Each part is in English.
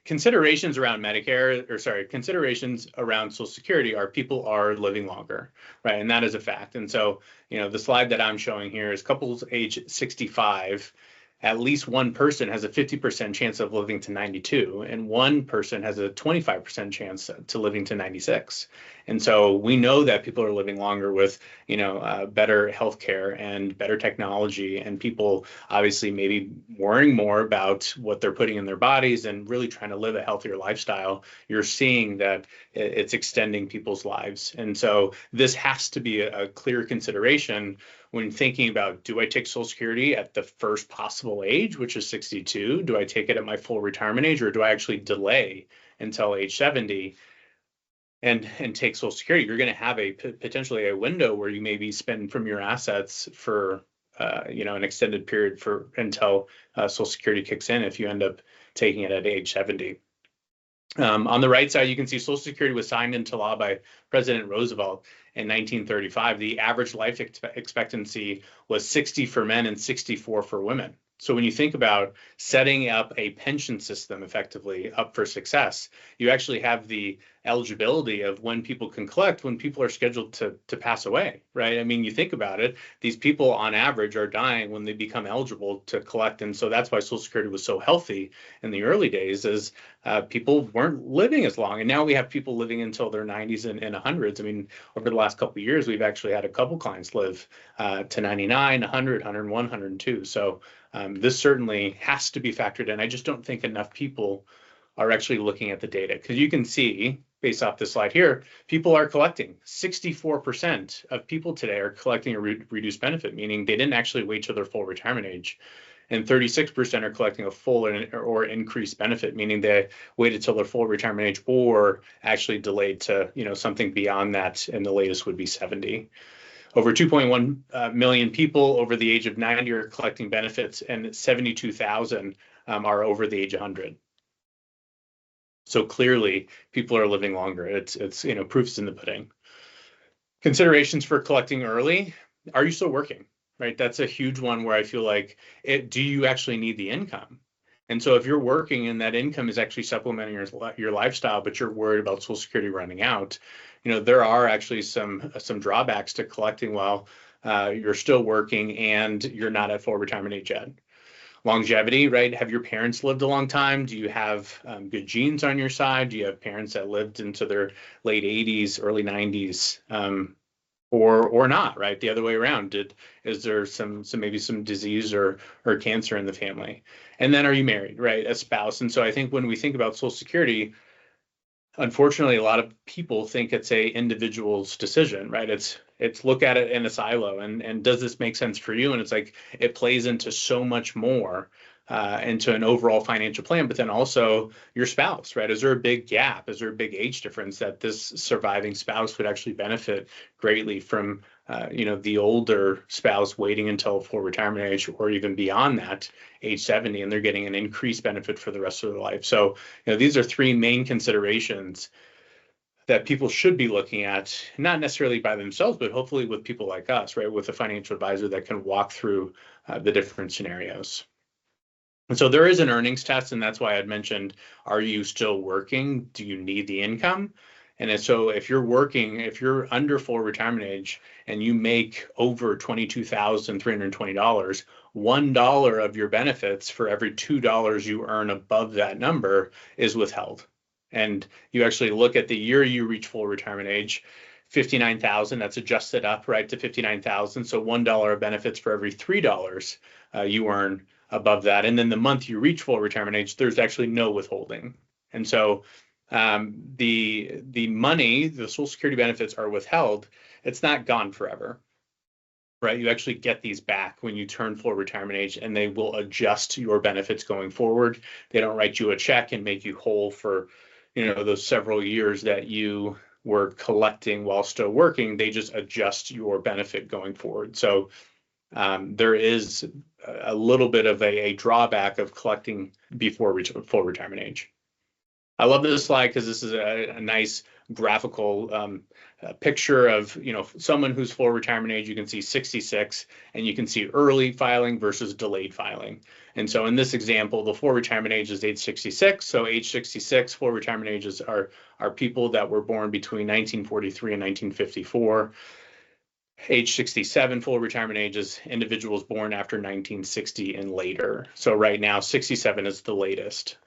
considerations around Medicare, or sorry, considerations around Social Security are people are living longer, right? And that is a fact. And so, the slide that I'm showing here is couples age 65, at least one person has a 50% chance of living to 92, and one person has a 25% chance to living to 96. And so we know that people are living longer with, better healthcare and better technology, and people obviously maybe worrying more about what they're putting in their bodies and really trying to live a healthier lifestyle. You're seeing that it's extending people's lives. And so this has to be a clear consideration when thinking about, do I take Social Security at the first possible age, which is 62? Do I take it at my full retirement age, or do I actually delay until age 70 and take Social Security? You're going to have potentially a window where you maybe spend from your assets for an extended period until Social Security kicks in if you end up taking it at age 70. On the right side, you can see Social Security was signed into law by President Roosevelt in 1935. The average life expectancy was 60 for men and 64 for women. So when you think about setting up a pension system effectively up for success, you actually have the eligibility of when people can collect, when people are scheduled to pass away, right? I mean, you think about it, these people on average are dying when they become eligible to collect. And so that's why Social Security was so healthy in the early days, is people weren't living as long. And now we have people living until their 90s and 100s. I mean, over the last couple of years, we've actually had a couple clients live to 99, 100, 101, 102. So this certainly has to be factored in. I just don't think enough people are actually looking at the data, because you can see, based off this slide here, people are collecting. 64% of people today are collecting a reduced benefit, meaning they didn't actually wait till their full retirement age. And 36% are collecting a full or increased benefit, meaning they waited till their full retirement age or actually delayed to something beyond that, and the latest would be 70. Over 2.1 million people over the age of 90 are collecting benefits, and 72,000 are over the age of 100. So clearly, people are living longer. It's proof's in the pudding. Considerations for collecting early: are you still working? Right, that's a huge one where I feel like do you actually need the income? And so if you're working and that income is actually supplementing your lifestyle, but you're worried about Social Security running out, there are actually some drawbacks to collecting while you're still working and you're not at full retirement age yet. Longevity, right? Have your parents lived a long time? Do you have good genes on your side? Do you have parents that lived into their late 80s, early 90s? Or not, right? The other way around. Is there some disease or cancer in the family? And then, are you married, right? A spouse. And so I think when we think about Social Security, unfortunately, a lot of people think it's a individual's decision, right? It's look at it in a silo, and does this make sense for you? And it's like it plays into so much more, into an overall financial plan, but then also your spouse, right? Is there a big gap? Is there a big age difference that this surviving spouse would actually benefit greatly from, the older spouse waiting until full retirement age, or even beyond that, age 70, and they're getting an increased benefit for the rest of their life. So, these are three main considerations that people should be looking at, not necessarily by themselves, but hopefully with people like us, right? With a financial advisor that can walk through the different scenarios. And so there is an earnings test, and that's why I'd mentioned, are you still working? Do you need the income? And so if you're working, if you're under full retirement age and you make over $22,320, $1 of your benefits for every $2 you earn above that number is withheld. And you actually look at the year you reach full retirement age, 59,000, that's adjusted up, right, to 59,000. So $1 of benefits for every $3 you earn above that. And then the month you reach full retirement age, there's actually no withholding. And so the money, the Social Security benefits are withheld. It's not gone forever, right? You actually get these back when you turn full retirement age, and they will adjust your benefits going forward. They don't write you a check and make you whole for, those several years that you were collecting while still working. They just adjust your benefit going forward. So there is a little bit of a drawback of collecting before full retirement age. I love this slide because this is a nice graphical picture of, someone who's full retirement age. You can see 66, and you can see early filing versus delayed filing. And so in this example, the full retirement age is age 66. So age 66 full retirement ages are people that were born between 1943 and 1954. Age 67 full retirement age is individuals born after 1960 and later. So right now, 67 is the latest.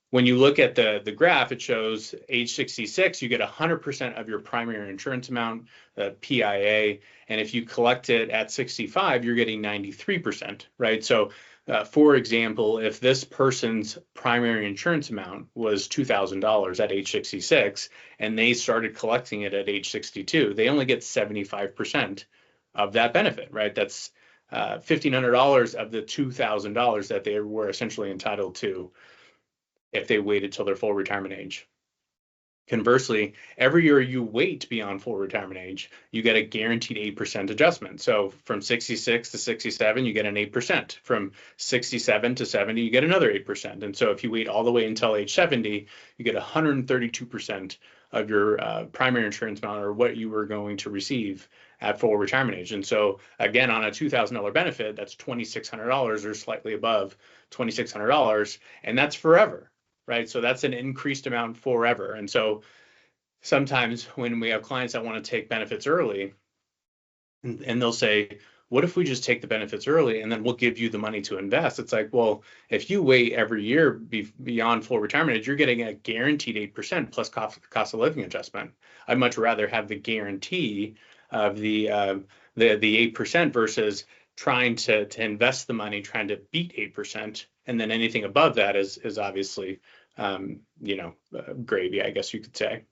When you look at the graph, it shows age 66, you get 100% of your primary insurance amount, the PIA. And if you collect it at 65, you're getting 93%, right? So for example, if this person's primary insurance amount was $2,000 at age 66, and they started collecting it at age 62, they only get 75% of that benefit, right? That's $1,500 of the $2,000 that they were essentially entitled to if they waited till their full retirement age. Conversely, every year you wait beyond full retirement age, you get a guaranteed 8% adjustment. So from 66 to 67, you get an 8%. From 67 to 70, you get another 8%. And so if you wait all the way until age 70, you get 132% of your primary insurance amount, or what you were going to receive at full retirement age. And so again, on a $2,000 benefit, that's $2,600 or slightly above $2,600, and that's forever. Right. So that's an increased amount forever. And so sometimes when we have clients that want to take benefits early, and they'll say, what if we just take the benefits early and then we'll give you the money to invest? It's like, well, if you wait every year beyond full retirement age, you're getting a guaranteed 8% plus cost of living adjustment. I'd much rather have the guarantee of the 8% versus trying to invest the money, trying to beat 8%. And then anything above that is obviously, gravy, I guess you could say.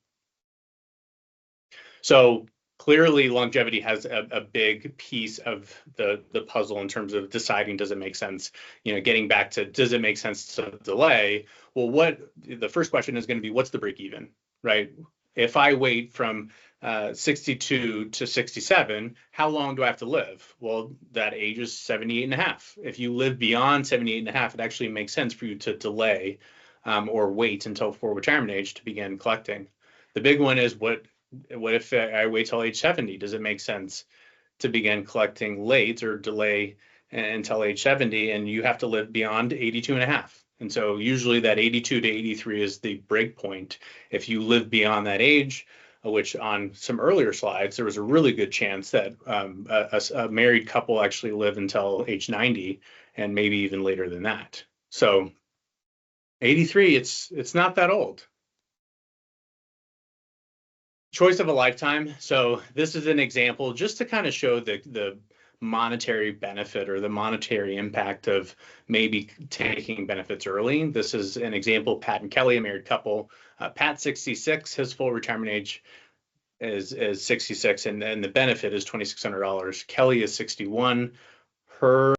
So clearly longevity has a big piece of the puzzle in terms of deciding, does it make sense? Getting back to, does it make sense to delay? Well, the first question is going to be, what's the break even, right? If I wait from 62 to 67, how long do I have to live? Well, that age is 78 and a half. If you live beyond 78 and a half, it actually makes sense for you to delay or wait until full retirement age to begin collecting. The big one is, what if I wait till age 70? Does it make sense to begin collecting late or delay until age 70, and you have to live beyond 82 and a half? And so usually that 82 to 83 is the break point. If you live beyond that age, which on some earlier slides, there was a really good chance that a married couple actually live until age 90 and maybe even later than that. So 83, it's not that old. Choice of a lifetime. So this is an example just to kind of show the monetary benefit or the monetary impact of maybe taking benefits early. This is an example, Pat and Kelly, a married couple. Pat 66, his full retirement age is 66, and then the benefit is $2,600. Kelly is 61, her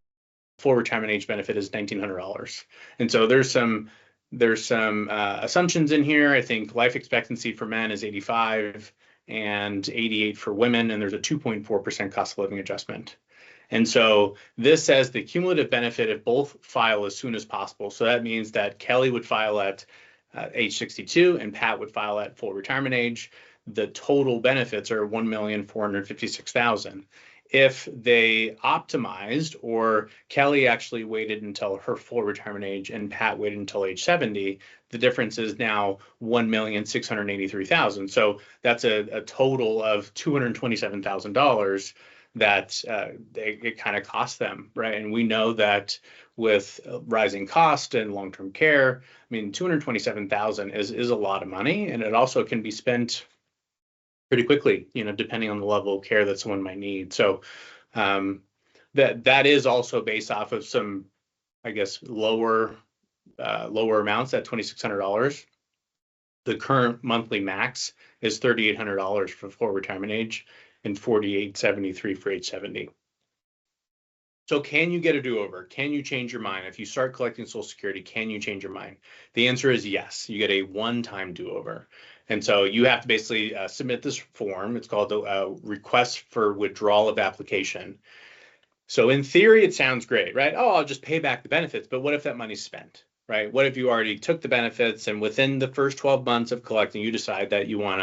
full retirement age benefit is $1,900. And so there's some assumptions in here. I think life expectancy for men is 85 and 88 for women, and there's a 2.4% cost of living adjustment. And so this says the cumulative benefit if both file as soon as possible. So that means that Kelly would file at age 62 and Pat would file at full retirement age. The total benefits are $1,456,000. If they optimized, or Kelly actually waited until her full retirement age and Pat waited until age 70, the difference is now $1,683,000. So that's a total of $227,000 that it kind of costs them, right? And we know that with rising cost and long-term care, I mean, $227,000 is a lot of money, and it also can be spent pretty quickly, depending on the level of care that someone might need. So that is also based off of some, I guess, lower amounts at $2,600. The current monthly max is $3,800 for full retirement age and $4,873 for age 70. So can you get a do-over? Can you change your mind? If you start collecting Social Security, can you change your mind? The answer is yes. You get a one-time do-over. And so you have to basically submit this form. It's called the request for withdrawal of application. So in theory, it sounds great, right? Oh, I'll just pay back the benefits. But what if that money's spent? right? What if you already took the benefits and within the first 12 months of collecting, you decide that you want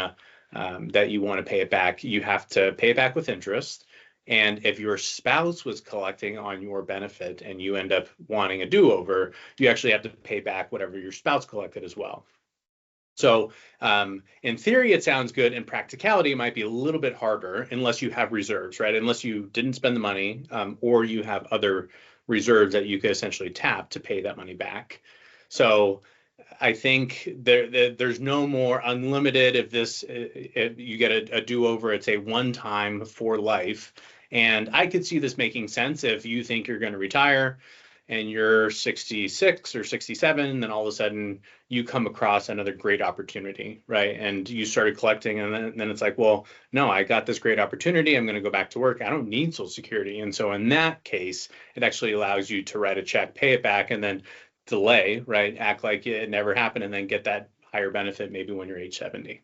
to pay it back? You have to pay it back with interest. And if your spouse was collecting on your benefit and you end up wanting a do-over, you actually have to pay back whatever your spouse collected as well. So in theory, it sounds good. In practicality, it might be a little bit harder unless you have reserves, right? Unless you didn't spend the money, or you have other reserves that you could essentially tap to pay that money back. So I think there's no more unlimited. If you get a do-over, it's a one-time for life. And I could see this making sense if you think you're going to retire and you're 66 or 67, then all of a sudden you come across another great opportunity, right? And you started collecting, and then it's like, well, no, I got this great opportunity. I'm going to go back to work. I don't need Social Security. And so in that case, it actually allows you to write a check, pay it back, and then delay, right? Act like it never happened, and then get that higher benefit maybe when you're age 70.